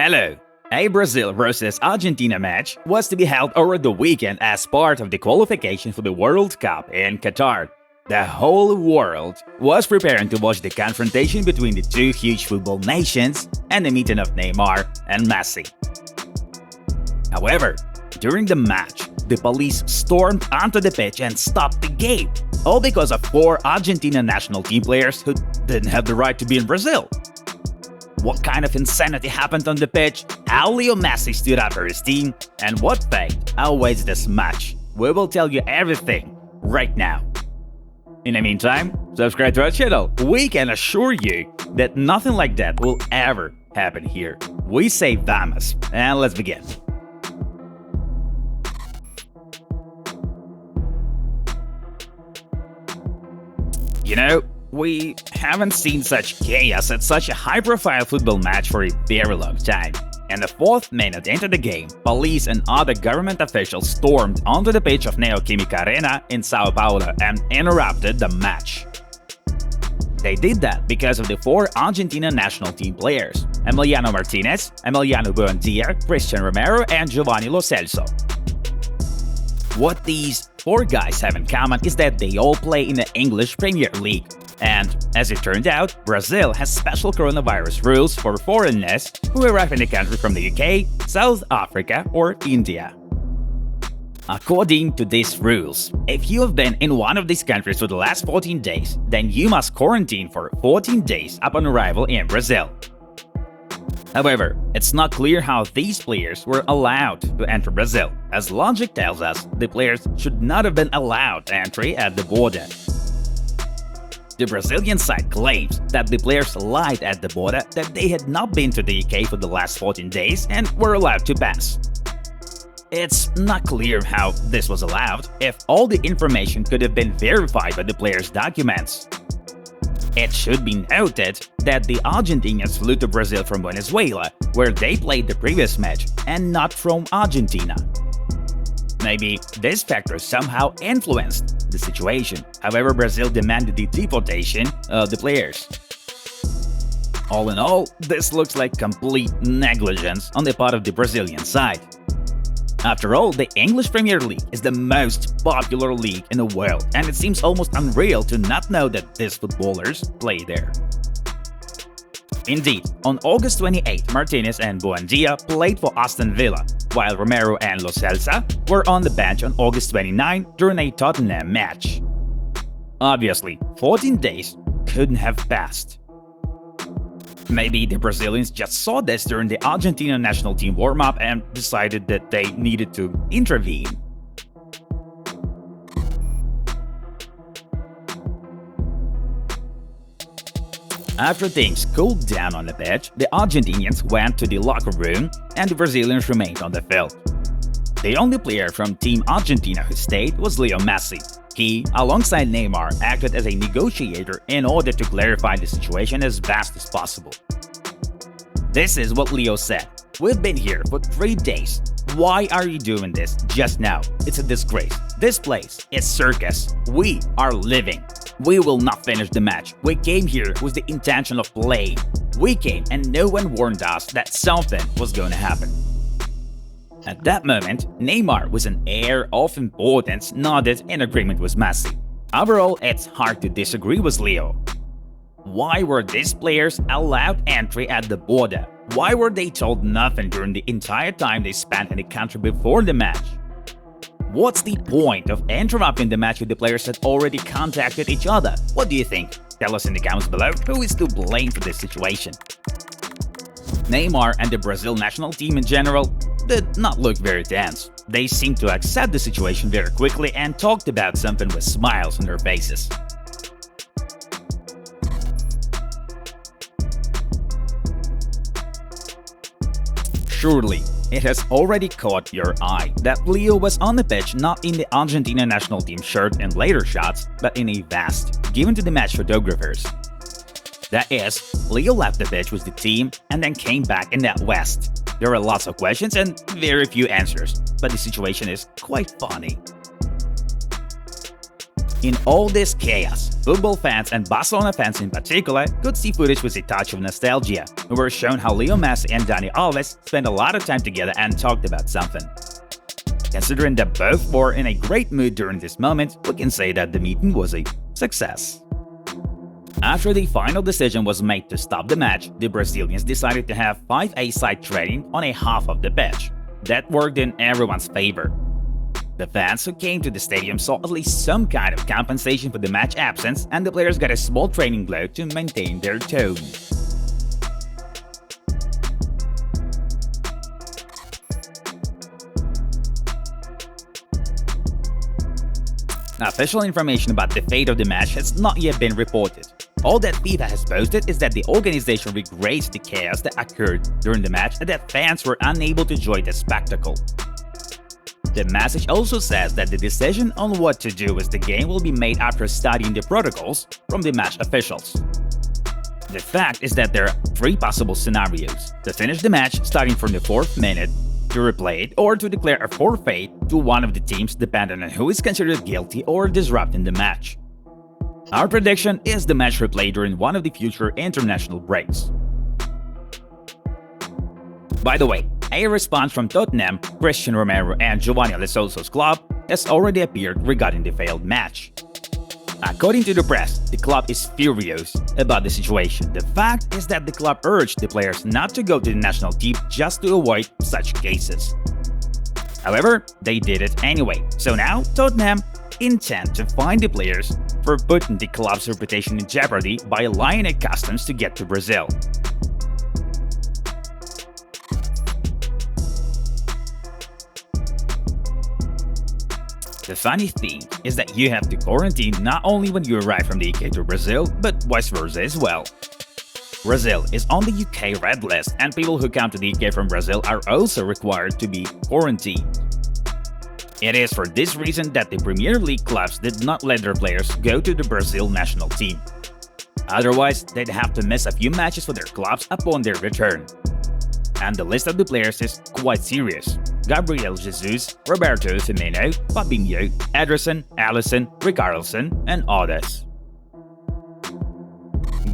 Hello! A Brazil vs Argentina match was to be held over the weekend as part of the qualification for the World Cup in Qatar. The whole world was preparing to watch the confrontation between the two huge football nations and the meeting of Neymar and Messi. However, during the match, the police stormed onto the pitch and stopped the game, all because of 4 Argentina national team players who didn't have the right to be in Brazil. What kind of insanity happened on the pitch, how Leo Messi stood up for his team, and what fate awaits this match? We will tell you everything right now. In the meantime, subscribe to our channel. We can assure you that nothing like that will ever happen here. We say vamos, and let's begin. You know, we haven't seen such chaos at such a high-profile football match for a very long time. In the 4th minute into the game, police and other government officials stormed onto the pitch of Neo Química Arena in Sao Paulo and interrupted the match. They did that because of the 4 Argentina national team players: Emiliano Martinez, Emiliano Buendia, Cristian Romero, and Giovanni Celso. What these 4 guys have in common is that they all play in the English Premier League. And, as it turned out, Brazil has special coronavirus rules for foreigners who arrive in the country from the UK, South Africa, or India. According to these rules, if you have been in one of these countries for the last 14 days, then you must quarantine for 14 days upon arrival in Brazil. However, it's not clear how these players were allowed to enter Brazil, as logic tells us the players should not have been allowed entry at the border. The Brazilian side claims that the players lied at the border that they had not been to the UK for the last 14 days and were allowed to pass. It's not clear how this was allowed, if all the information could have been verified by the players' documents. It should be noted that the Argentinians flew to Brazil from Venezuela, where they played the previous match, and not from Argentina. Maybe this factor somehow influenced the situation. However, Brazil demanded the deportation of the players. All in all, this looks like complete negligence on the part of the Brazilian side. After all, the English Premier League is the most popular league in the world, and it seems almost unreal to not know that these footballers play there. Indeed, on August 28, Martinez and Buendia played for Aston Villa, while Romero and Celso were on the bench on August 29 during a Tottenham match. Obviously, 14 days couldn't have passed. Maybe the Brazilians just saw this during the Argentina national team warm-up and decided that they needed to intervene. After things cooled down on the pitch, the Argentinians went to the locker room and the Brazilians remained on the field. The only player from Team Argentina who stayed was Leo Messi. He, alongside Neymar, acted as a negotiator in order to clarify the situation as fast as possible. This is what Leo said: "We've been here for 3 days. Why are you doing this just now? It's a disgrace. This place is circus. We are living. We will not finish the match. We came here with the intention of playing. We came and no one warned us that something was going to happen." At that moment, Neymar, with an air of importance, nodded in agreement with Messi. Overall, it's hard to disagree with Leo. Why were these players allowed entry at the border? Why were they told nothing during the entire time they spent in the country before the match? What's the point of interrupting the match with the players that already contacted each other? What do you think? Tell us in the comments below who is to blame for this situation. Neymar and the Brazil national team in general did not look very tense. They seemed to accept the situation very quickly and talked about something with smiles on their faces. Surely, it has already caught your eye that Leo was on the pitch not in the Argentina national team shirt in later shots, but in a vest given to the match photographers. That is, Leo left the pitch with the team and then came back in that vest. There are lots of questions and very few answers, but the situation is quite funny. In all this chaos, football fans and Barcelona fans in particular could see footage with a touch of nostalgia. We were shown how Leo Messi and Dani Alves spent a lot of time together and talked about something. Considering that both were in a great mood during this moment, we can say that the meeting was a success. After the final decision was made to stop the match, the Brazilians decided to have 5 A-side training on a half of the pitch. That worked in everyone's favor. The fans who came to the stadium saw at least some kind of compensation for the match absence, and the players got a small training block to maintain their tone. Official information about the fate of the match has not yet been reported. All that FIFA has posted is that the organization regrets the chaos that occurred during the match and that fans were unable to enjoy the spectacle. The message also says that the decision on what to do with the game will be made after studying the protocols from the match officials. The fact is that there are 3 possible scenarios: to finish the match starting from the 4th minute, to replay it, or to declare a forfeit to one of the teams depending on who is considered guilty or disrupting the match. Our prediction is the match replayed during one of the future international breaks. By the way, a response from Tottenham, Cristian, Romero and Giovanni Celso's club has already appeared regarding the failed match. According to the press, the club is furious about the situation. The fact is that the club urged the players not to go to the national team just to avoid such cases. However, they did it anyway, so now Tottenham intend to fine the players for putting the club's reputation in jeopardy by lying at customs to get to Brazil. The funny thing is that you have to quarantine not only when you arrive from the UK to Brazil, but vice versa as well. Brazil is on the UK red list, and people who come to the UK from Brazil are also required to be quarantined. It is for this reason that the Premier League clubs did not let their players go to the Brazil national team. Otherwise, they'd have to miss a few matches for their clubs upon their return. And the list of the players is quite serious: Gabriel Jesus, Roberto Firmino, Fabinho, Ederson, Alisson, Richarlison, and others.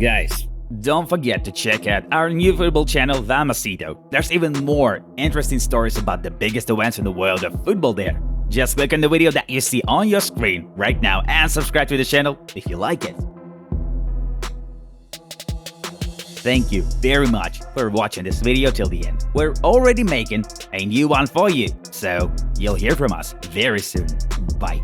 Guys, don't forget to check out our new football channel Messi'S. There's even more interesting stories about the biggest events in the world of football there. Just click on the video that you see on your screen right now and subscribe to the channel if you like it. Thank you very much for watching this video till the end. We're already making a new one for you, so you'll hear from us very soon. Bye.